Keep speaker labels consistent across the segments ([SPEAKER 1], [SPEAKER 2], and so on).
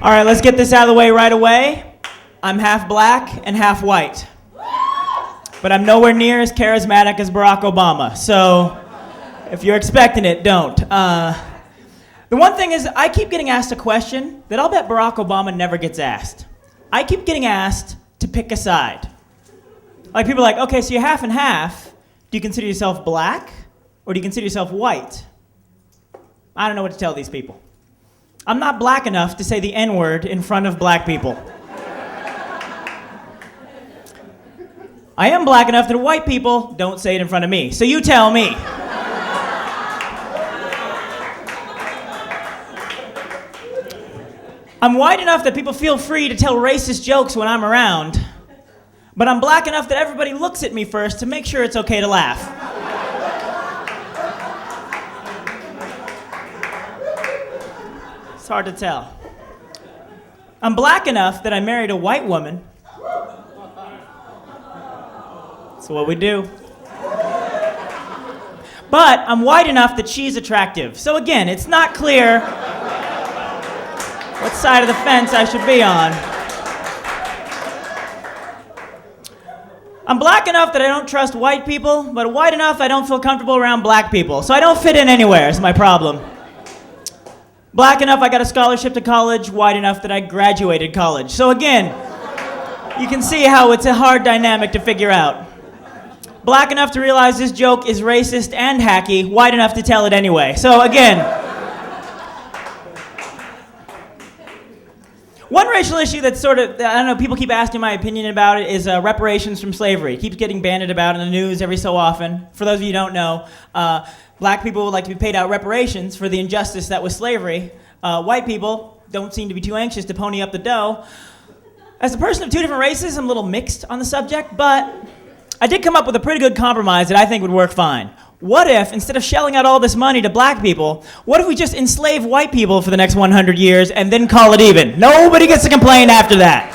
[SPEAKER 1] All right, let's get this out of the way right away. I'm half black and half white. But I'm nowhere near as charismatic as Barack Obama. So if you're expecting it, don't. The one thing is, I keep getting asked a question that I'll bet Barack Obama never gets asked. I keep getting asked to pick a side. Like, people are like, okay, so you're half and half. Do you consider yourself black or do you consider yourself white? I don't know what to tell these people. I'm not black enough to say the N-word in front of black people. I am black enough that white people don't say it in front of me. So you tell me. I'm white enough that people feel free to tell racist jokes when I'm around, but I'm black enough that everybody looks at me first to make sure it's okay to laugh. It's hard to tell. I'm black enough that I married a white woman. That's what we do. But I'm white enough that she's attractive. So again, it's not clear what side of the fence I should be on. I'm black enough that I don't trust white people, but white enough I don't feel comfortable around black people. So I don't fit in anywhere is my problem. Black enough I got a scholarship to college, white enough that I graduated college. So again, you can see how it's a hard dynamic to figure out. Black enough to realize this joke is racist and hacky, white enough to tell it anyway. So again, one racial issue that's sort of, I don't know, people keep asking my opinion about it is reparations from slavery. It keeps getting bandied about in the news every so often. For those of you who don't know, black people would like to be paid out reparations for the injustice that was slavery. White people don't seem to be too anxious to pony up the dough. As a person of two different races, I'm a little mixed on the subject, but I did come up with a pretty good compromise that I think would work fine. What if, instead of shelling out all this money to black people, what if we just enslave white people for the next 100 years and then call it even? Nobody gets to complain after that.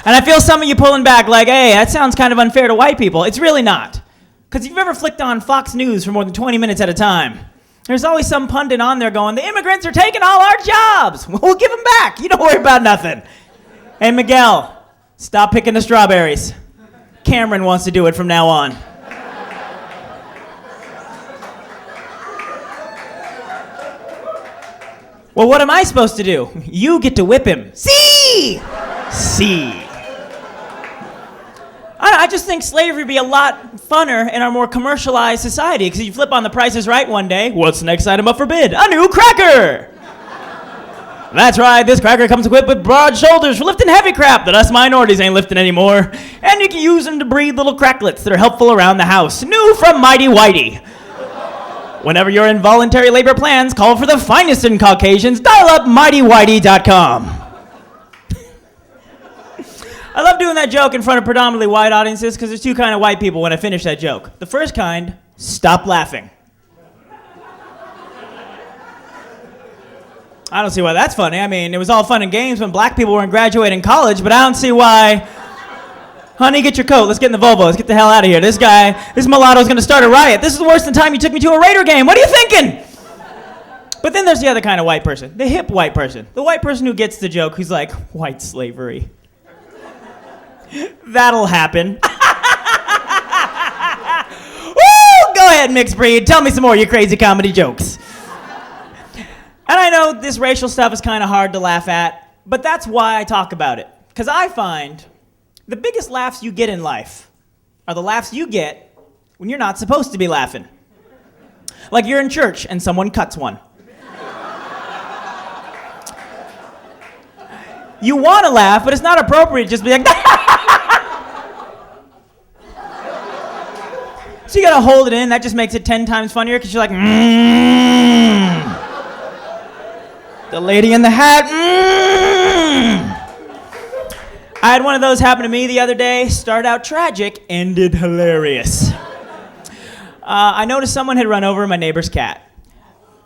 [SPEAKER 1] And I feel some of you pulling back like, hey, that sounds kind of unfair to white people. It's really not. Because if you've ever flicked on Fox News for more than 20 minutes at a time, there's always some pundit on there going, the immigrants are taking all our jobs. We'll give them back. You don't worry about nothing. Hey, Miguel, stop picking the strawberries. Cameron wants to do it from now on. Well, what am I supposed to do? You get to whip him. See! I just think slavery would be a lot funner in our more commercialized society, because you flip on The Price is Right one day, what's the next item up for bid? A new cracker! That's right, this cracker comes equipped with broad shoulders for lifting heavy crap that us minorities ain't lifting anymore. And you can use them to breathe little cracklets that are helpful around the house. New from Mighty Whitey. Whenever your involuntary labor plans call for the finest in Caucasians, dial up mightywhitey.com. I love doing that joke in front of predominantly white audiences because there's two kinds of white people when I finish that joke. The first kind, stop laughing. I don't see why that's funny. I mean, it was all fun and games when black people were in graduating college, but I don't see why. Honey, get your coat. Let's get in the Volvo. Let's get the hell out of here. This mulatto's going to start a riot. This is worse than the time you took me to a Raider game. What are you thinking? But then there's the other kind of white person, the hip white person. The white person who gets the joke, who's like, white slavery. That'll happen. Woo! Go ahead, mixed breed. Tell me some more of your crazy comedy jokes. And I know this racial stuff is kind of hard to laugh at, but that's why I talk about it. Because I find the biggest laughs you get in life are the laughs you get when you're not supposed to be laughing. Like you're in church and someone cuts one. You want to laugh, but it's not appropriate to just be like, so you got to hold it in. That just makes it 10 times funnier because you're like, the lady in the hat, I had one of those happen to me the other day. Started out tragic, ended hilarious. I noticed someone had run over my neighbor's cat.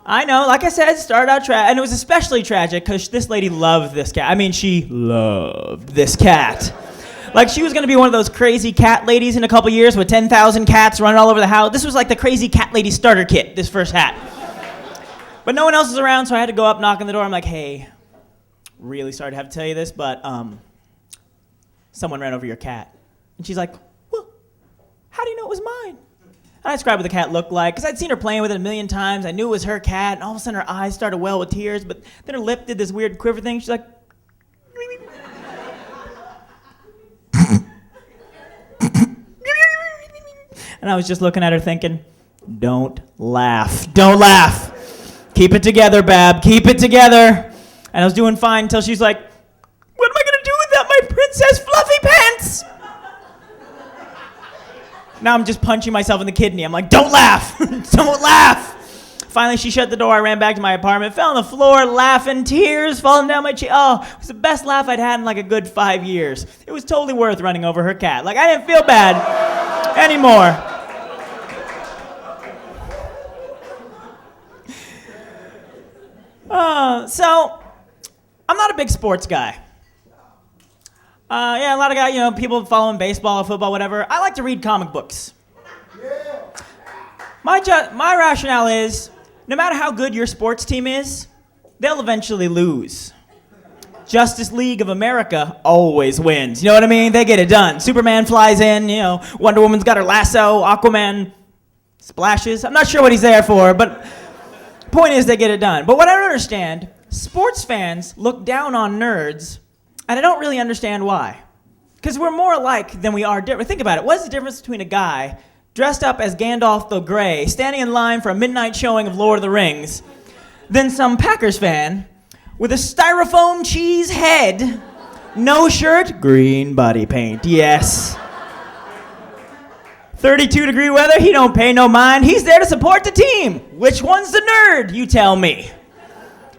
[SPEAKER 1] I know, like I said, it started out tragic, and it was especially tragic because this lady loved this cat. I mean, she loved this cat. Like, she was going to be one of those crazy cat ladies in a couple years with 10,000 cats running all over the house. This was like the crazy cat lady starter kit, this first hat. But no one else was around, so I had to go up, knock on the door. I'm like, hey, really sorry to have to tell you this, but someone ran over your cat. And she's like, well, how do you know it was mine? And I described what the cat looked like, because I'd seen her playing with it a million times. I knew it was her cat, and all of a sudden her eyes started to well with tears, but then her lip did this weird quiver thing. She's like, and I was just looking at her thinking, don't laugh. Don't laugh. Keep it together, Babb. Keep it together. And I was doing fine until she's like, what am I going to do without my princess fluffy pants? Now I'm just punching myself in the kidney. I'm like, don't laugh. Don't laugh. Finally, she shut the door. I ran back to my apartment, fell on the floor, laughing, tears falling down my cheek. Oh, it was the best laugh I'd had in like a good 5 years. It was totally worth running over her cat. Like, I didn't feel bad anymore. So, I'm not a big sports guy. A lot of guys, people following baseball, football, whatever. I like to read comic books. My rationale is, no matter how good your sports team is, they'll eventually lose. Justice League of America always wins. You know what I mean? They get it done. Superman flies in, Wonder Woman's got her lasso, Aquaman splashes. I'm not sure what he's there for, but point is they get it done. But what I don't understand, sports fans look down on nerds, and I don't really understand why. Because we're more alike than we are different. Think about it. What is the difference between a guy dressed up as Gandalf the Grey, standing in line for a midnight showing of Lord of the Rings, than some Packers fan with a styrofoam cheese head, no shirt, green body paint, yes. 32-degree weather, he don't pay no mind. He's there to support the team. Which one's the nerd, you tell me?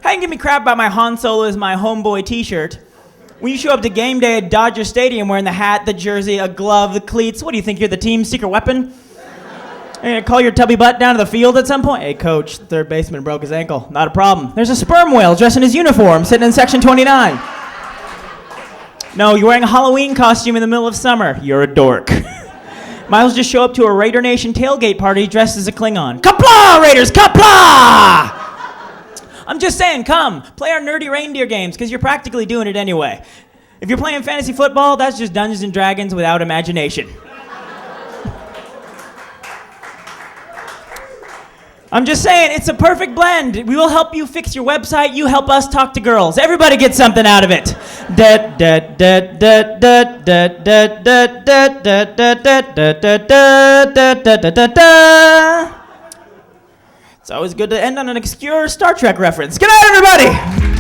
[SPEAKER 1] How you give me crap about my Han Solo is my homeboy t-shirt when you show up to game day at Dodger Stadium wearing the hat, the jersey, a glove, the cleats? What do you think, you're the team's secret weapon? You're gonna call your tubby butt down to the field at some point? Hey, coach, the third baseman broke his ankle. Not a problem. There's a sperm whale dressed in his uniform sitting in section 29. No, you're wearing a Halloween costume in the middle of summer. You're a dork. Might as well just show up to a Raider Nation tailgate party dressed as a Klingon. Kapla, Raiders, kapla! I'm just saying, come, play our nerdy reindeer games, because you're practically doing it anyway. If you're playing fantasy football, that's just Dungeons and Dragons without imagination. I'm just saying, it's a perfect blend. We will help you fix your website. You help us talk to girls. Everybody gets something out of it. It's always good to end on an obscure Star Trek reference. Good night, everybody!